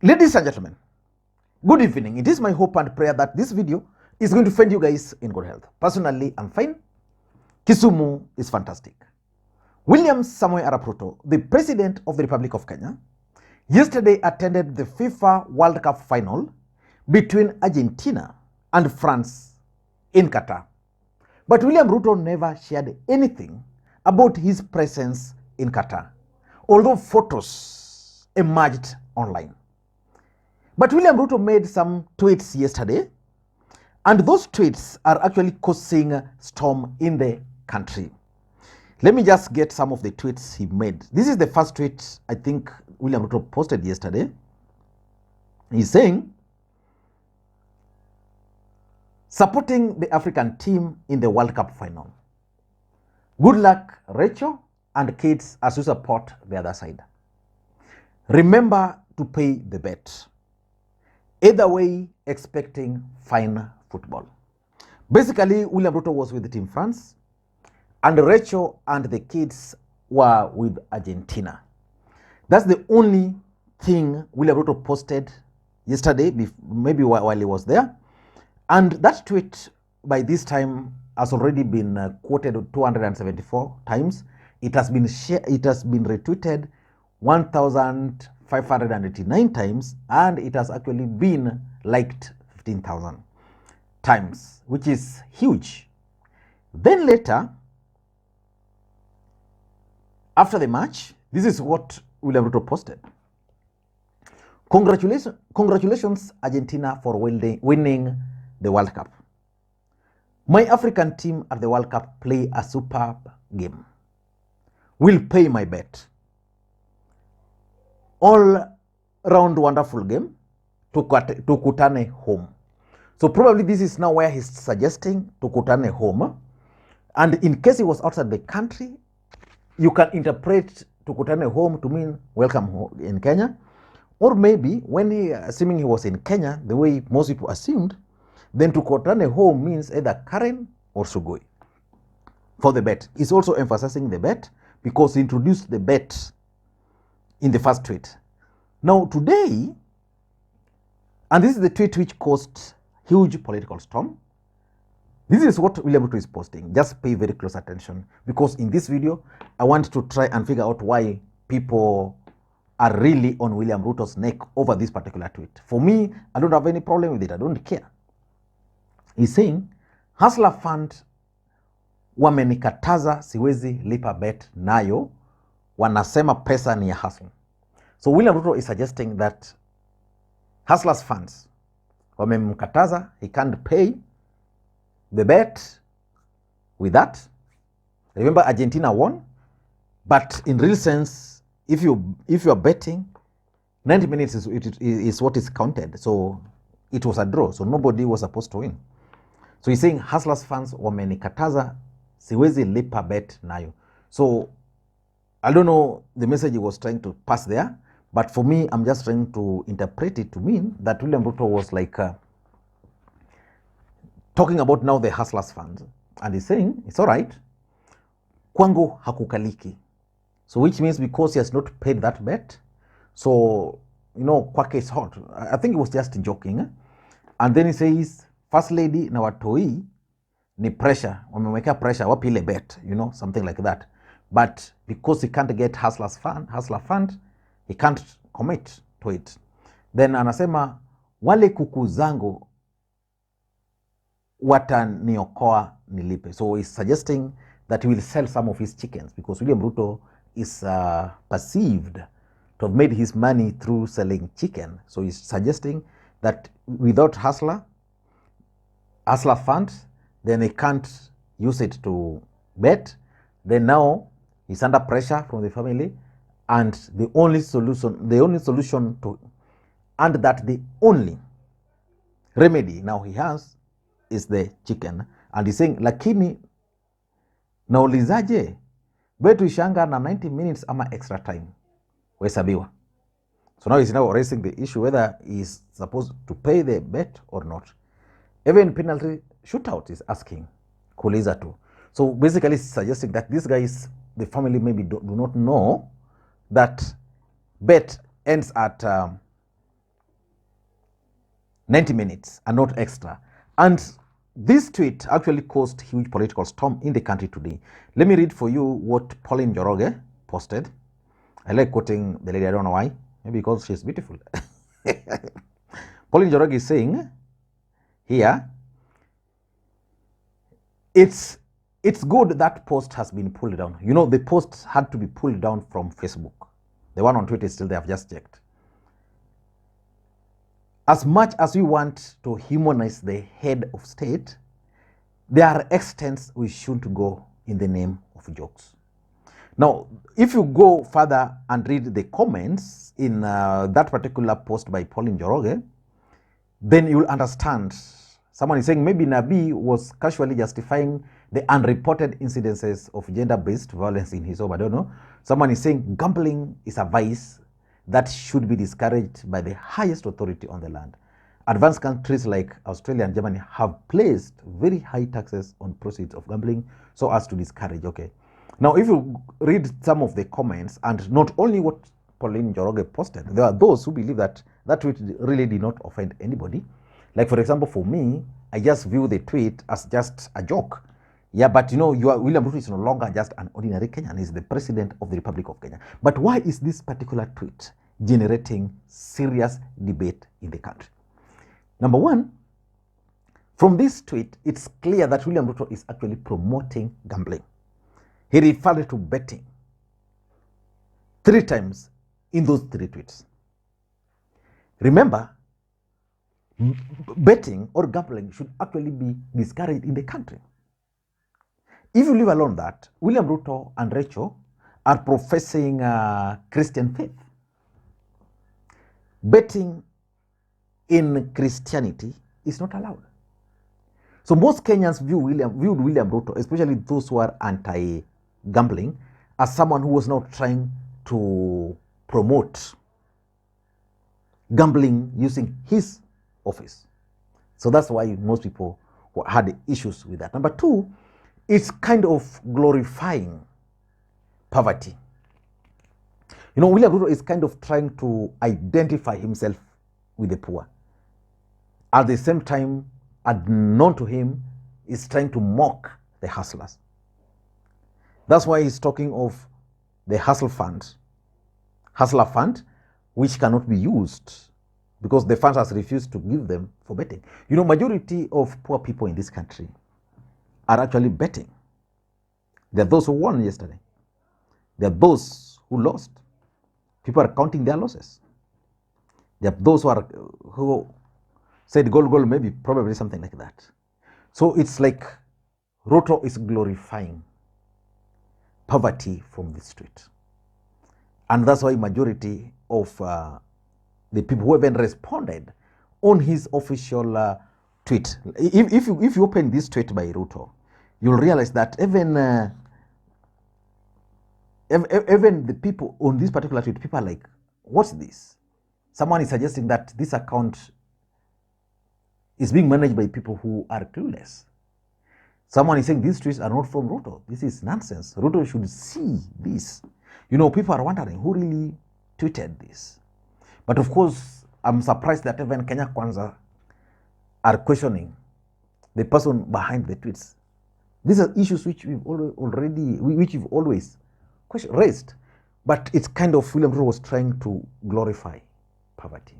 Ladies and gentlemen, good evening. It is my hope and prayer that this video is going to find you guys in good health. Personally, I'm fine. Kisumu is fantastic. William Samoei Arap Ruto, the President of the Republic of Kenya, yesterday attended the FIFA World Cup final between Argentina and France in Qatar. But William Ruto never shared anything about his presence in Qatar, although photos emerged online. But William Ruto made some tweets yesterday, and those tweets are actually causing a storm in the country. Let me just get some of the tweets he made. This is the first tweet I think William Ruto posted yesterday. He's saying, supporting the African team in the World Cup final. Good luck, Rachel and kids, as you support the other side. Remember to pay the bet. Either way, expecting fine football. Basically, William Ruto was with Team France, and Rachel and the kids were with Argentina. That's the only thing William Ruto posted yesterday, maybe while he was there. And that tweet, by this time, has already been quoted 274 times. It has been retweeted 1,589 times, and it has actually been liked 15,000 times, which is huge. Then later, after the match, this is what William Ruto posted. Congratulations, Argentina, for winning the World Cup. My African team at the World Cup play a superb game. Will pay my bet. All round wonderful game. Tukutane home. So probably this is now where he's suggesting tukutane home. And in case he was outside the country, you can interpret tukutane home to mean welcome home in Kenya. Or maybe when assuming he was in Kenya, the way most people assumed, then tukutane home means either Karen or Sugoi for the bet. He's also emphasizing the bet because he introduced the bet in the first tweet. Now today, and this is the tweet which caused huge political storm. This is what William Ruto is posting. Just pay very close attention, because in this video, I want to try and figure out why people are really on William Ruto's neck over this particular tweet. For me, I don't have any problem with it. I don't care. He's saying, Hustler Fund wamenikataza siwezi lipa bet nayo, wanasema pesa ni ya hustle. So William Ruto is suggesting that Hustlers Funds wamemkataza, he can't pay the bet with that. Remember, Argentina won, but in real sense, if you are betting, 90 minutes is what is counted. So it was a draw, so nobody was supposed to win. So he's saying Hustlers Funds wamenikataza siwezi lipa bet nayo. So I don't know the message he was trying to pass there, but for me, I'm just trying to interpret it to mean that William Ruto was like talking about now the Hustlers Fund, and he's saying it's all right, kwangu hakukaliki. So which means because he has not paid that bet, so kwake is hot. I think he was just joking. And then he says, First Lady na watoi ni pressure, wamemwekea pressure, wapi ile bet, something like that. But because he can't get Hustler Fund, he can't commit to it. Then anasema, wale kuku zangu wataniokoa nilipe. So he's suggesting that he will sell some of his chickens, because William Ruto is perceived to have made his money through selling chicken. So he's suggesting that without Hustler Fund, then he can't use it to bet. Then now he's under pressure from the family, and the only solution remedy now he has is the chicken. And he's saying, lakini naulizaje betu ishanga na 90 minutes ama extra time wesabiwa. So now he's now raising the issue whether he's supposed to pay the bet or not. Even penalty shootout is asking kuuliza tu. So basically suggesting that these guys, the family maybe do not know that bet ends at 90 minutes and not extra. And this tweet actually caused huge political storm in the country today. Let me read for you what Pauline Njoroge posted. I like quoting the lady, I don't know why. Maybe because she's beautiful. Pauline Njoroge is saying here, it's good that post has been pulled down. You know, the post had to be pulled down from Facebook. The one on Twitter is still there, I've just checked. As much as we want to humanize the head of state, there are extents we shouldn't go in the name of jokes. Now, if you go further and read the comments in that particular post by Pauline Njoroge, then you'll understand. Someone is saying maybe Nabi was casually justifying the unreported incidences of gender-based violence in his home. I don't know. Someone is saying gambling is a vice that should be discouraged by the highest authority on the land. Advanced countries like Australia and Germany have placed very high taxes on proceeds of gambling so as to discourage. Okay. Now, if you read some of the comments, and not only what Pauline Njoroge posted, there are those who believe that that tweet really did not offend anybody. Like, for example, for me, I just view the tweet as just a joke. Yeah, but you know, William Ruto is no longer just an ordinary Kenyan. He's the president of the Republic of Kenya. But why is this particular tweet generating serious debate in the country? Number one, from this tweet, it's clear that William Ruto is actually promoting gambling. He referred to betting 3 times in those 3 tweets. Remember, betting or gambling should actually be discouraged in the country. If you leave alone that, William Ruto and Rachel are professing Christian faith. Betting in Christianity is not allowed. So most Kenyans viewed William Ruto, especially those who are anti-gambling, as someone who was not trying to promote gambling using his office. So that's why most people had issues with that. Number 2, it's kind of glorifying poverty. You know, William Ruto is kind of trying to identify himself with the poor. At the same time, unknown to him, is trying to mock the hustlers. That's why he's talking of the hustler fund, which cannot be used because the fund has refused to give them for betting. You know, majority of poor people in this country are actually betting. There are those who won yesterday. There are those who lost. People are counting their losses. There are those who said goal, maybe, probably something like that. So it's like Ruto is glorifying poverty from the street. And that's why majority of the people who even responded on his official tweet. If you open this tweet by Ruto, you'll realize that even the people on this particular tweet, people are like, what's this? Someone is suggesting that this account is being managed by people who are clueless. Someone is saying these tweets are not from Ruto. This is nonsense. Ruto should see this. You know, people are wondering who really tweeted this. But of course, I'm surprised that even Kenya Kwanza are questioning the person behind the tweets. These are issues which we've always raised. But it's kind of William Ruto was trying to glorify poverty.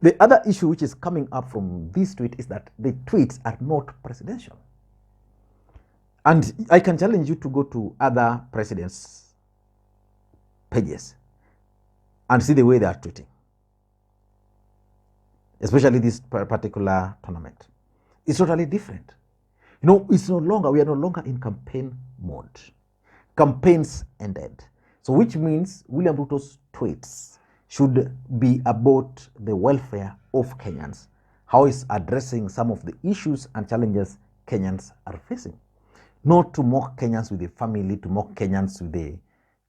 The other issue which is coming up from this tweet is that the tweets are not presidential. And I can challenge you to go to other presidents' pages and see the way they are tweeting, especially this particular tournament. It's totally different. You know, we are no longer in campaign mode. Campaigns ended. So which means William Ruto's tweets should be about the welfare of Kenyans, how he's addressing some of the issues and challenges Kenyans are facing. Not to mock Kenyans with the family, to mock Kenyans with the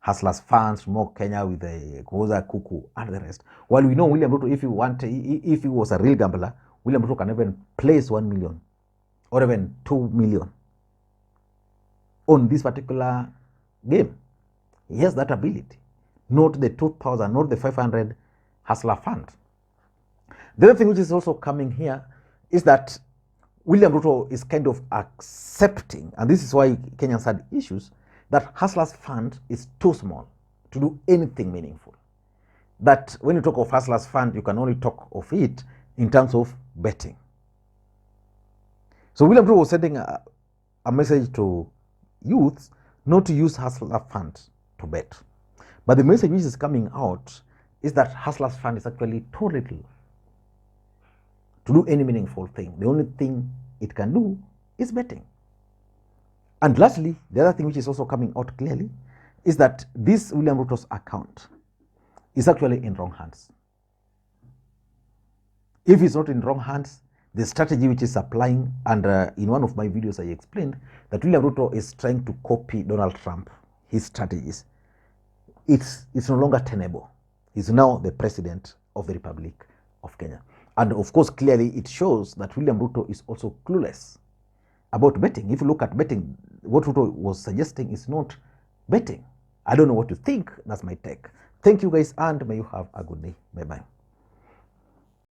hustlers funds, to mock Kenya with the Koza Kuku and the rest. While we know William Ruto, if he was a real gambler, William Ruto can even place 1 million or even 2 million on this particular game. He has that ability. Not the 2,000, not the 500 hustler fund. The other thing which is also coming here is that William Ruto is kind of accepting, and this is why Kenyans had issues, that Hustlers Fund is too small to do anything meaningful. That when you talk of Hustlers Fund, you can only talk of it in terms of betting. So William Ruto was sending a message to youths not to use Hustler Fund to bet. But the message which is coming out is that Hustlers Fund is actually too little to do any meaningful thing. The only thing it can do is betting. And lastly, the other thing which is also coming out clearly is that this William Ruto's account is actually in wrong hands. If it's not in wrong hands, the strategy which is applying, and in one of my videos I explained that William Ruto is trying to copy Donald Trump, his strategies. It's no longer tenable. He's now the president of the Republic of Kenya. And of course, clearly it shows that William Ruto is also clueless about betting. If you look at betting, what Ruto was suggesting is not betting. I don't know what you think. That's my take. Thank you guys, and may you have a good day. Bye-bye.